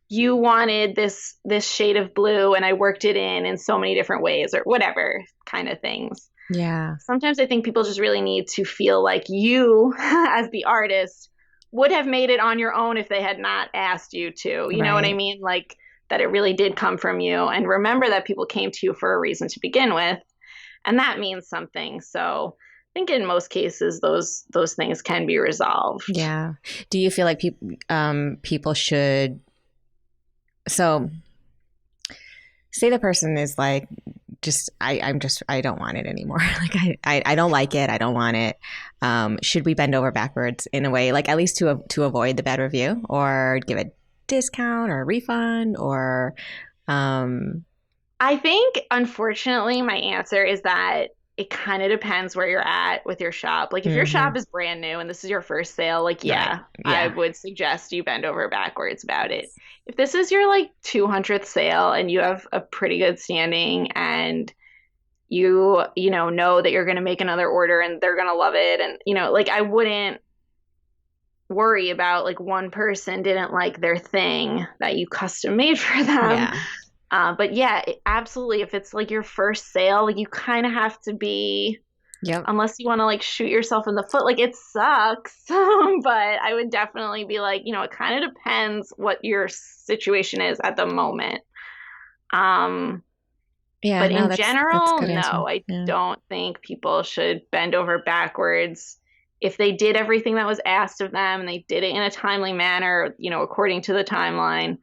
you wanted this shade of blue and I worked it in so many different ways, or whatever kind of things. Yeah. Sometimes I think people just really need to feel like you, as the artist, would have made it on your own if they had not asked you to. You know what I Right. mean? Like that it really did come from you. And remember that people came to you for a reason to begin with, and that means something. So I think in most cases those things can be resolved. Yeah. Do you feel like people should, so say the person is like, I don't want it anymore. Like I don't like it. I don't want it. Should we bend over backwards in a way, like at least to avoid the bad review, or give a discount or a refund, or I think, unfortunately, my answer is that it kind of depends where you're at with your shop. Like, if your mhm, shop is brand new and this is your first sale, like, right. yeah, I Yeah. would suggest you bend over backwards about it. If this is your like 200th sale and you have a pretty good standing and you know that you're going to make another order and they're going to love it, and like I wouldn't worry about like one person didn't like their thing that you custom made for them. Yeah. But yeah, absolutely. If it's like your first sale, like you kind of have to be, Yep. unless you want to like shoot yourself in the foot, like it sucks. But I would definitely be like, it kind of depends what your situation is at the moment. Um, Yeah. but No, in that's a general, good answer. no, I Yeah. don't think people should bend over backwards. If they did everything that was asked of them and they did it in a timely manner, according to the timeline,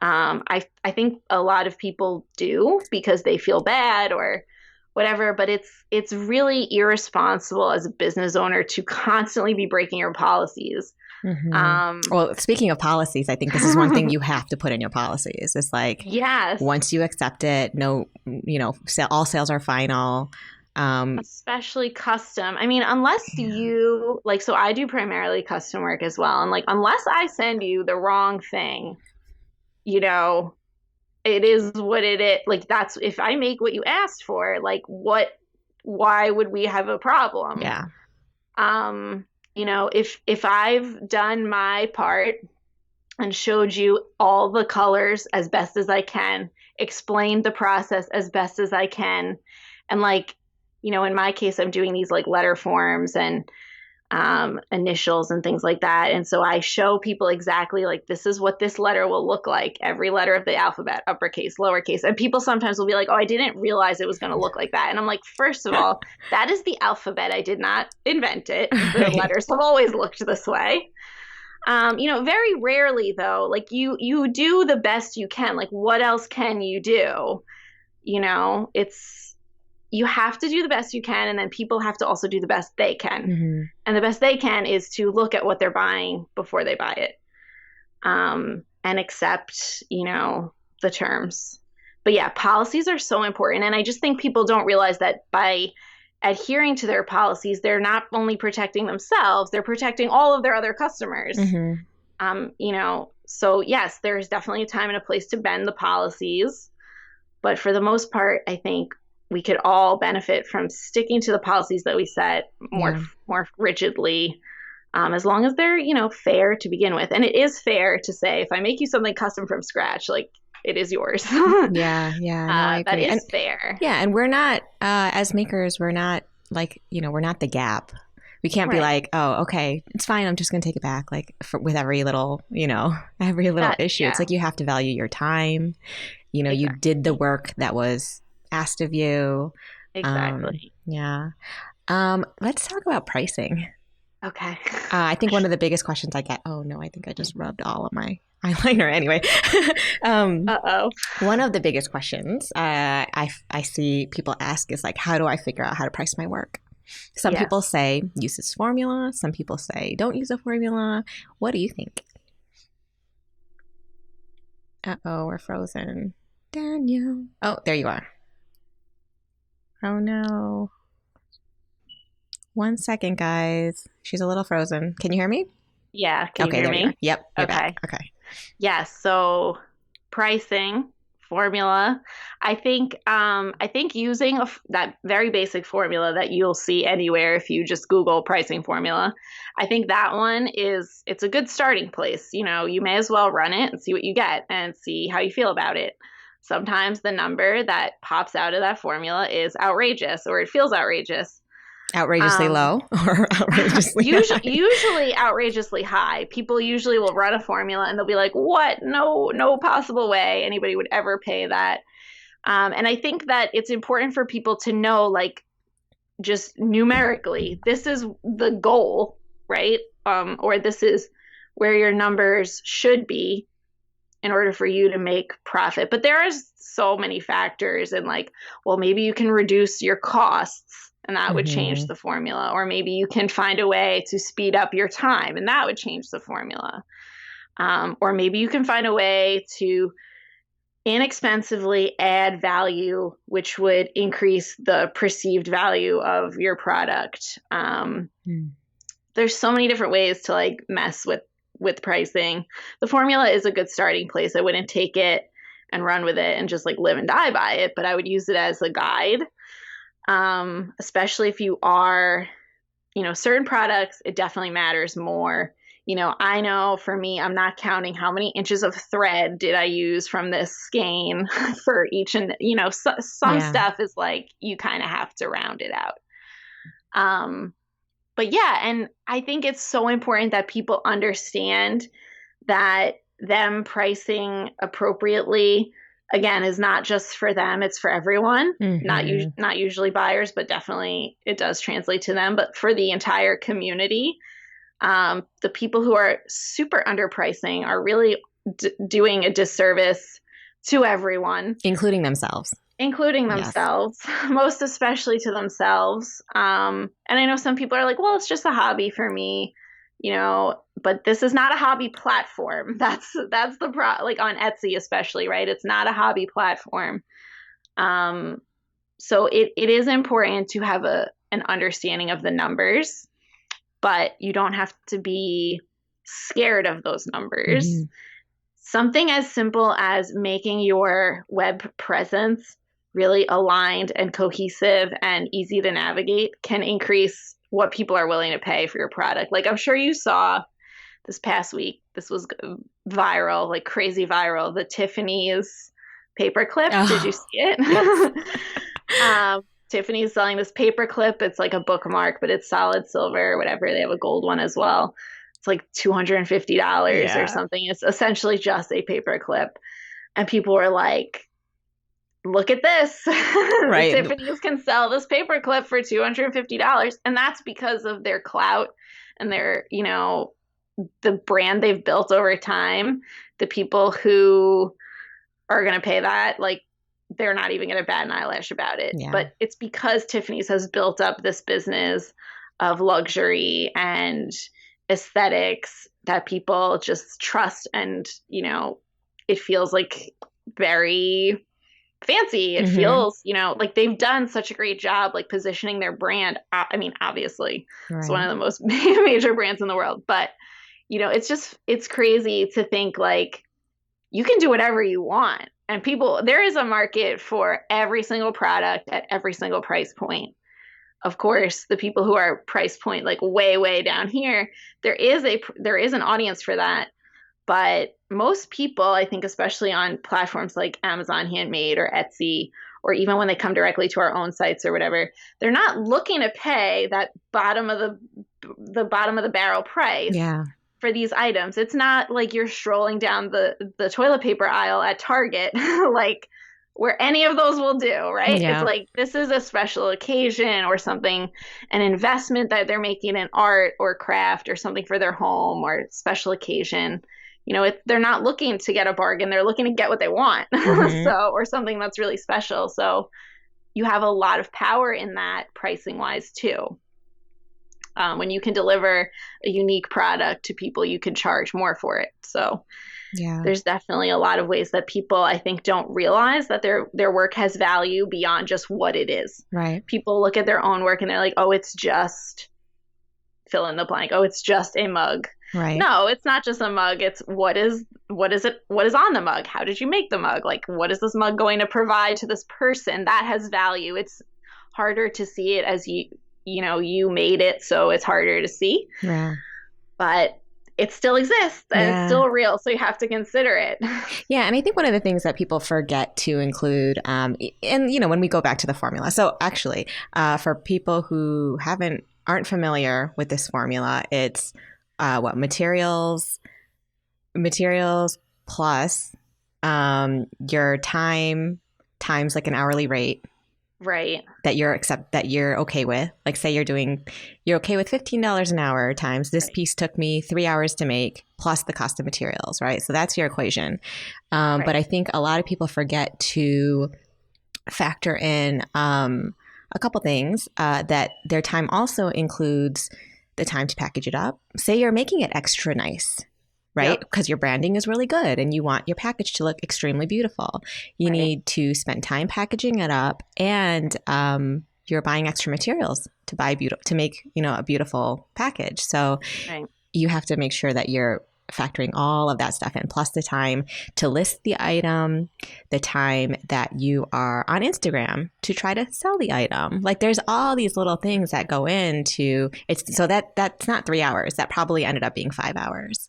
I think a lot of people do because they feel bad or whatever, but it's really irresponsible as a business owner to constantly be breaking your policies. hmm Um, Well, speaking of policies, I think this is one thing you have to put in your policies. It's like yes, once you accept it, no, all sales are final. especially custom. I mean, unless Yeah. you like, so I do primarily custom work as well, and like, unless I send you the wrong thing, you know, it is what it is. Like, that's if I make what you asked for, like, why would we have a problem? Yeah. If I've done my part and showed you all the colors as best as I can, explained the process as best as I can, and like, in my case, I'm doing these like letter forms and initials and things like that. And so I show people exactly like this is what this letter will look like, every letter of the alphabet, uppercase, lowercase. And people sometimes will be like, oh, I didn't realize it was going to look like that. And I'm like, first of all, that is the alphabet. I did not invent it. The Right. letters have always looked this way. Very rarely though, like you do the best you can. Like what else can you do? It's you have to do the best you can, and then people have to also do the best they can. hmm And the best they can is to look at what they're buying before they buy it, and accept, the terms. But yeah, policies are so important. And I just think people don't realize that by adhering to their policies, they're not only protecting themselves, they're protecting all of their other customers. hmm So yes, there's definitely a time and a place to bend the policies. But for the most part, I think we could all benefit from sticking to the policies that we set Yeah. more rigidly, as long as they're fair to begin with. And it is fair to say if I make you something custom from scratch, like it is yours. Yeah. Yeah. No, I That agree. And is fair, yeah, and we're not as makers, we're not like, we're not the Gap. We can't be right? like, oh, okay, it's fine. I'm just going to take it back. Like with every little, every little That issue. It's yeah, like you have to value your time. You did the exactly, work that was asked of you. exactly. Yeah. Let's talk about pricing. Okay. I think one of the biggest questions I get, oh no, I think I just rubbed all of my eyeliner anyway. um, Uh-oh. one of the biggest questions I see people ask is like, how do I figure out how to price my work? Some people Yes. say use this formula. Some people say don't use a formula. What do you think? Uh-oh, we're frozen. Danielle. Oh, there you are. Oh no. 1 second, guys. She's a little frozen. Can you hear me? Yeah. Can you Okay, hear there you are. me? Yep, you're back. Okay. Okay. Yes. So pricing formula. I think using that very basic formula that you'll see anywhere if you just Google pricing formula, I think that one it's a good starting place. You know, you may as well run it and see what you get and see how you feel about it. Sometimes the number that pops out of that formula is outrageous, or it feels outrageous. Outrageously low or outrageously high? Usually outrageously high. People usually will run a formula and they'll be like, what? No possible way anybody would ever pay that. And I think that it's important for people to know, like, just numerically, this is the goal, right? Or this is where your numbers should be in order for you to make profit. But there are so many factors, and like, well, maybe you can reduce your costs and that would change the formula. Or maybe you can find a way to speed up your time and that would change the formula. Or maybe you can find a way to inexpensively add value, which would increase the perceived value of your product. There's so many different ways to like mess with pricing. The formula is a good starting place. I wouldn't take it and run with it and just like live and die by it, but I would use it as a guide. Especially if you are, you know, certain products, it definitely matters more. You know, I know for me, I'm not counting how many inches of thread did I use from this skein for each, and you know, some stuff is like, you kind of have to round it out. But yeah, and I think it's so important that people understand that them pricing appropriately, again, is not just for them, it's for everyone. Not usually buyers, but definitely it does translate to them. But for the entire community, the people who are super underpricing are really doing a disservice to everyone. Including themselves. Most especially to themselves. And I know some people are like, well, it's just a hobby for me. You know, but this is not a hobby platform. That's the like on Etsy especially, right? It's not a hobby platform. So it is important to have an understanding of the numbers, but you don't have to be scared of those numbers. Something as simple as making your web presence really aligned and cohesive and easy to navigate can increase what people are willing to pay for your product. Like I'm sure you saw this past week, this was viral, like crazy viral, the Tiffany's paperclip. Oh, did you see it? Yes. Tiffany's selling this paperclip. It's like a bookmark, but it's solid silver or whatever. They have a gold one as well. It's like $250 or something. It's essentially just a paperclip. And people were like, look at this. Right. Tiffany's can sell this paperclip for $250. And that's because of their clout and their, you know, the brand they've built over time. The people who are going to pay that, like, they're not even going to bat an eyelash about it. Yeah. But it's because Tiffany's has built up this business of luxury and aesthetics that people just trust. And, you know, it feels like very fancy. It feels, you know, like they've done such a great job, like positioning their brand. I mean, obviously, it's one of the most major brands in the world, but you know, it's crazy to think like you can do whatever you want. And there is a market for every single product at every single price point. Of course, the people who are price point like way, way down here, there is an audience for that. But most people, I think, especially on platforms like Amazon Handmade or Etsy, or even when they come directly to our own sites or whatever, they're not looking to pay that bottom of the barrel price for these items. It's not like you're strolling down the toilet paper aisle at Target, like where any of those will do, right? Yeah. It's like this is a special occasion or something, an investment that they're making in art or craft or something for their home or special occasion. You know, they're not looking to get a bargain. They're looking to get what they want. Or something that's really special. So you have a lot of power in that pricing wise too. When you can deliver a unique product to people, you can charge more for it. So there's definitely a lot of ways that people, I think, don't realize that their work has value beyond just what it is. Right. People look at their own work and they're like, oh, it's just fill in the blank. Oh, it's just a mug. Right. No, it's not just a mug. It's what is on the mug? How did you make the mug? Like, what is this mug going to provide to this person? That has value. It's harder to see it as you made it, so it's harder to see. Yeah. But it still exists and it's still real, so you have to consider it. Yeah, and I think one of the things that people forget to include, and when we go back to the formula. So actually, for people who aren't familiar with this formula, it's materials plus your time times like an hourly rate. Right. That you're okay with. Like say you're okay with $15 an hour times this piece took me 3 hours to make plus the cost of materials, right? So that's your equation. But I think a lot of people forget to factor in a couple things, that their time also includes the time to package it up. Say you're making it extra nice, right? Because your branding is really good and you want your package to look extremely beautiful. You need to spend time packaging it up, and you're buying extra materials to make a beautiful package. So you have to make sure that you're factoring all of that stuff in, plus the time to list the item, the time that you are on Instagram to try to sell the item. Like there's all these little things that go into it. So that's not 3 hours. That probably ended up being 5 hours.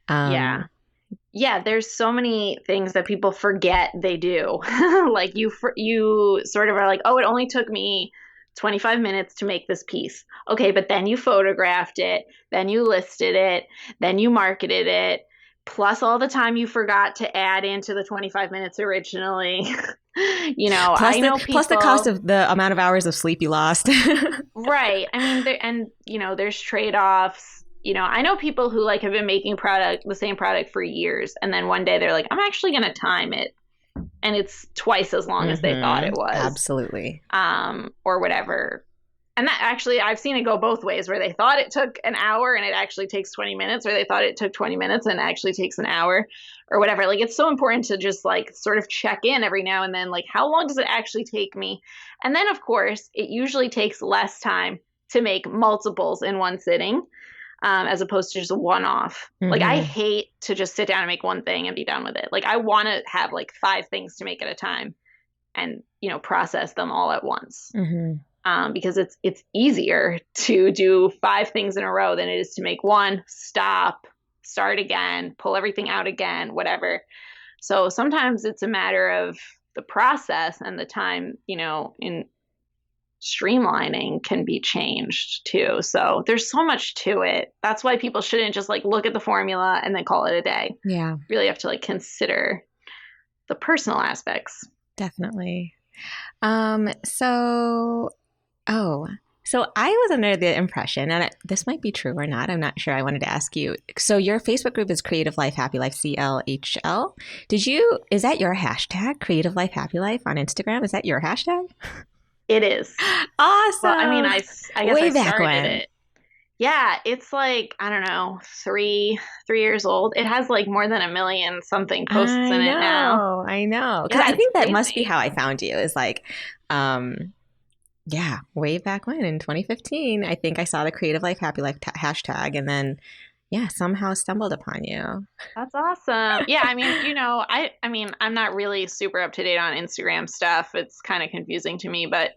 Yeah, there's so many things that people forget they do. Like you sort of are like, oh, it only took me 25 minutes to make this piece. Okay, but then you photographed it, then you listed it, then you marketed it, plus all the time you forgot to add into the 25 minutes originally. Plus the cost of the amount of hours of sleep you lost. Right. I mean, there's trade-offs. I know people who have been making the same product for years, and then one day they're like, I'm actually going to time it, and it's twice as long as they thought it was. Absolutely. Or whatever. And that actually, I've seen it go both ways, where they thought it took an hour and it actually takes 20 minutes, or they thought it took 20 minutes and it actually takes an hour, or whatever. Like, it's so important to just sort of check in every now and then, how long does it actually take me? And then, of course, it usually takes less time to make multiples in one sitting. As opposed to just a one-off. Mm-hmm. I hate to just sit down and make one thing and be done with it. I want to have 5 things to make at a time and, process them all at once. Mm-hmm. Because it's easier to do 5 things in a row than it is to make one, stop, start again, pull everything out again, whatever. So sometimes it's a matter of the process, and the time, in streamlining can be changed too. So there's so much to it. That's why people shouldn't just look at the formula and then call it a day. Yeah. You really have to consider the personal aspects. Definitely. So I was under the impression, and this might be true or not, I'm not sure. I wanted to ask you. So your Facebook group is Creative Life Happy Life, CLHL. Is that your hashtag, Creative Life Happy Life on Instagram? Is that your hashtag? It is. Awesome. Well, I mean, I guess way I started it. Yeah, it's I don't know, 3 years old. It has more than 1 million something posts in it now. I know. Because I think that must be how I found you. Is way back when in 2015, I think I saw the Creative Life Happy Life hashtag, and then somehow stumbled upon you. That's awesome. Yeah, I mean, I'm not really super up to date on Instagram stuff. It's kind of confusing to me, but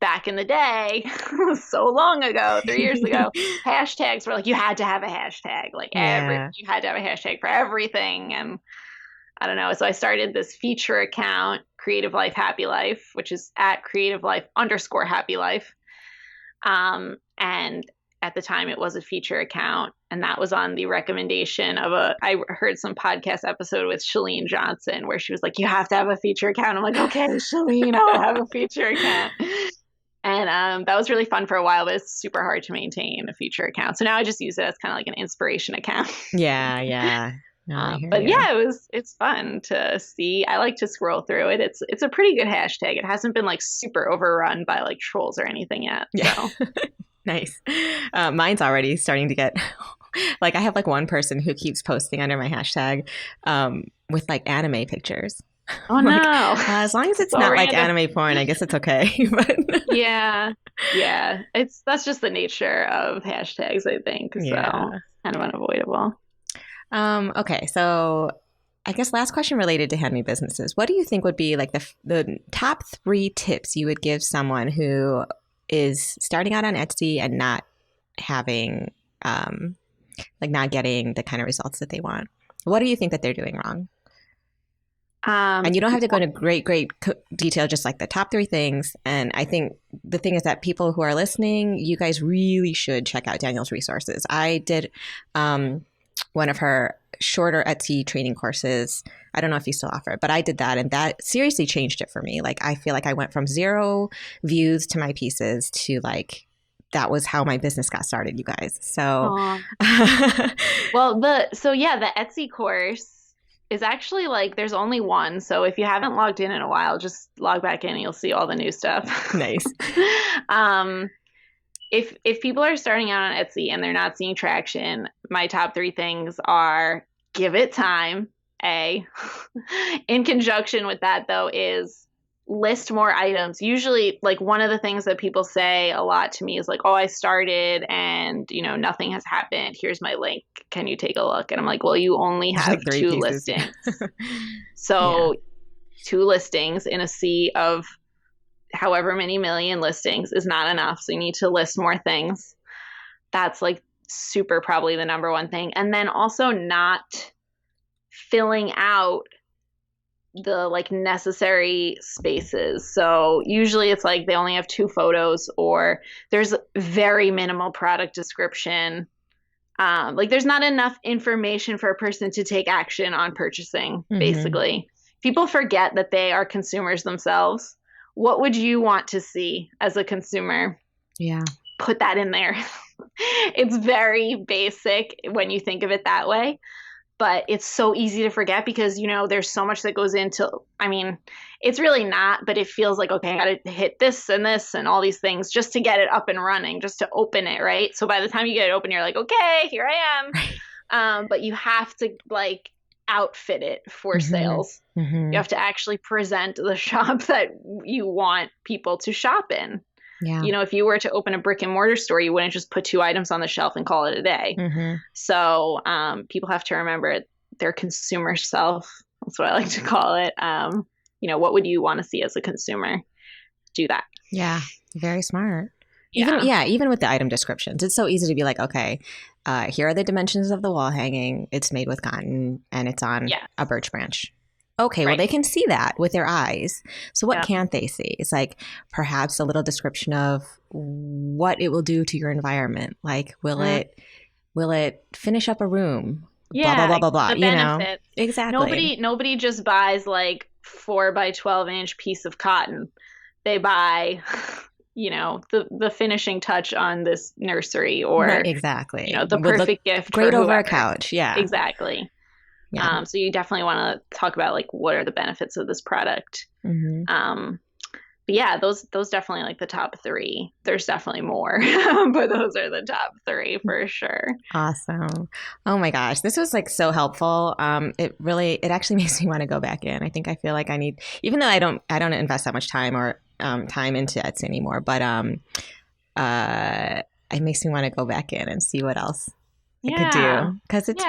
back in the day, so long ago, 3 years ago, hashtags were you had to have a hashtag. You had to have a hashtag for everything. And I don't know. So I started this feature account, Creative Life Happy Life, which is at Creative Life _Happy Life. And at the time, it was a feature account, and that was on the recommendation of I heard some podcast episode with Chalene Johnson where she was like, you have to have a feature account. I'm like, okay, Chalene, I'll have a feature account. And that was really fun for a while, but it's super hard to maintain a feature account. So now I just use it as kind of an inspiration account. Yeah. But it's fun to see. I like to scroll through it. It's a pretty good hashtag. It hasn't been super overrun by trolls or anything yet. Yeah. So. Nice. Mine's already starting to get I have one person who keeps posting under my hashtag with anime pictures. Oh no. As long as it's not random. Anime porn, I guess it's okay. But yeah. That's just the nature of hashtags, I think. So kind of unavoidable. Okay, so I guess last question related to handmade businesses. What do you think would be like the top 3 tips you would give someone who is starting out on Etsy and not having, not getting the kind of results that they want? What do you think that they're doing wrong? And you don't have to go into great detail, just like the top 3 things. And I think the thing is that people who are listening, you guys really should check out Danielle's resources. I did one of her shorter Etsy training courses. I don't know if you still offer it, but I did that, and that seriously changed it for me. Like, I feel like I went from 0 views to my pieces to like, that was how my business got started, you guys. So, well, the Etsy course is actually like, there's only one. So if you haven't logged in a while, just log back in and you'll see all the new stuff. Nice. If people are starting out on Etsy and they're not seeing traction, my top 3 things are: give it time. In conjunction with that, though, is list more items. Usually, like, one of the things that people say a lot to me is like, oh, I started and, nothing has happened. Here's my link. Can you take a look? And I'm like, well, you only have like 2 listings. So 2 listings in a sea of however many million listings is not enough. So you need to list more things. That's like super probably the number one thing. And then also not filling out the like necessary spaces. So usually it's like they only have 2 photos, or there's very minimal product description. Like, there's not enough information for a person to take action on purchasing, basically. People forget that they are consumers themselves. What would you want to see as a consumer? Yeah. Put that in there. It's very basic when you think of it that way, but it's so easy to forget because, there's so much that goes into, it's really not, but it feels like, okay, I got to hit this and all these things just to get it up and running, just to open it, right? So by the time you get it open, you're like, okay, here I am. But you have to like outfit it for sales. You have to actually present the shop that you want people to shop in. Yeah. If you were to open a brick and mortar store, you wouldn't just put 2 items on the shelf and call it a day. So people have to remember their consumer self. That's what I like to call it. What would you want to see as a consumer? Do that. Yeah. Very smart. Even with the item descriptions, it's so easy to be like, okay, here are the dimensions of the wall hanging. It's made with cotton and it's on a birch branch. Okay, well, they can see that with their eyes. So what can't they see? It's like perhaps a little description of what it will do to your environment. Like, will it finish up a room? Yeah, blah, blah, blah, blah, blah. The benefits. Exactly. Nobody just buys like 4 by 12 inch piece of cotton. They buy, the finishing touch on this nursery, or exactly. The perfect gift. Great over a couch. Yeah. Exactly. Yeah. So you definitely want to talk about like, what are the benefits of this product? But yeah, those definitely like the top 3. There's definitely more, but those are the top 3 for sure. Awesome. Oh my gosh, this was like so helpful. It actually makes me want to go back in. I feel like I need, even though I don't invest that much time or time into Etsy anymore, but it makes me want to go back in and see what else I could do, because it's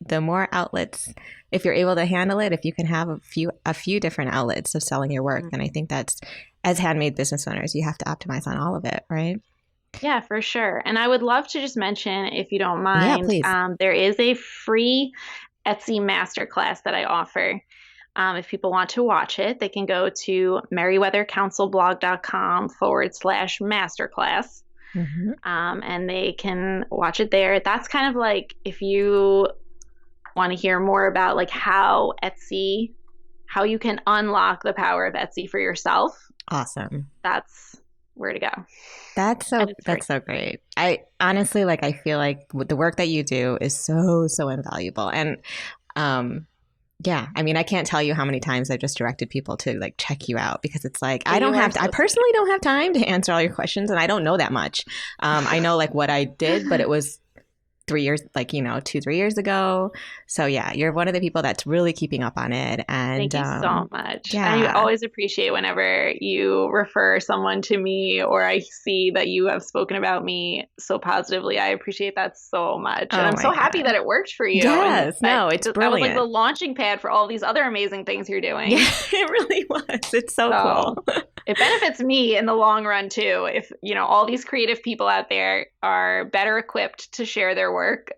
the more outlets, if you're able to handle it, if you can have a few different outlets of selling your work, then I think that's, as handmade business owners, you have to optimize on all of it, right? Yeah, for sure. And I would love to just mention, if you don't mind, please. There is a free Etsy masterclass that I offer. If people want to watch it, they can go to merriweathercouncilblog.com/masterclass. And they can watch it there. That's kind of like, if you want to hear more about like how you can unlock the power of Etsy for yourself. Awesome. That's where to go. That's so great. I honestly, like, I feel like the work that you do is so, so invaluable. And I can't tell you how many times I've just directed people to like check you out, because it's like, I personally don't have time to answer all your questions, and I don't know that much. I know like what I did, but it was 2-3 years ago. So yeah, you're one of the people that's really keeping up on it. And Thank you so much. I yeah. always appreciate whenever you refer someone to me or I see that you have spoken about me so positively. I appreciate that so much. And I'm so happy that it worked for you. Yes, and no, it's brilliant. That was like the launching pad for all these other amazing things you're doing. Yeah, it really was. It's so cool. It benefits me in the long run too. If, all these creative people out there are better equipped to share their work,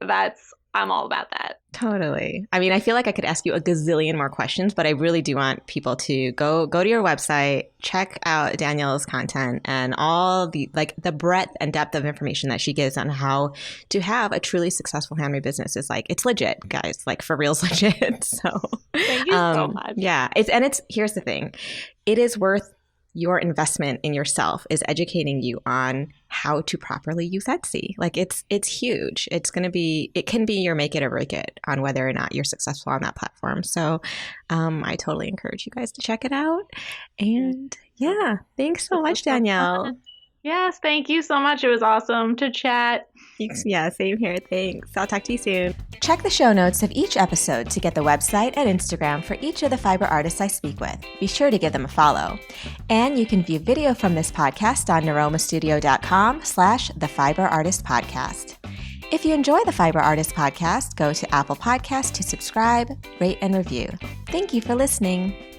I'm all about that. Totally. I mean, I feel like I could ask you a gazillion more questions, but I really do want people to go to your website, check out Danielle's content and all the breadth and depth of information that she gives on how to have a truly successful handmade business. It's legit, guys, like for real legit. So thank you so much. Yeah. Here's the thing. It is worth your investment in yourself is educating you on how to properly use Etsy. Like it's huge. It can be your make it or break it on whether or not you're successful on that platform. So I totally encourage you guys to check it out. And yeah, thanks so much, Danielle. Yes, thank you so much. It was awesome to chat. Yeah, same here. Thanks. I'll talk to you soon. Check the show notes of each episode to get the website and Instagram for each of the fiber artists I speak with. Be sure to give them a follow. And you can view video from this podcast on niromastudio.com/thefiberartistpodcast. If you enjoy the Fiber Artist Podcast, go to Apple Podcasts to subscribe, rate, and review. Thank you for listening.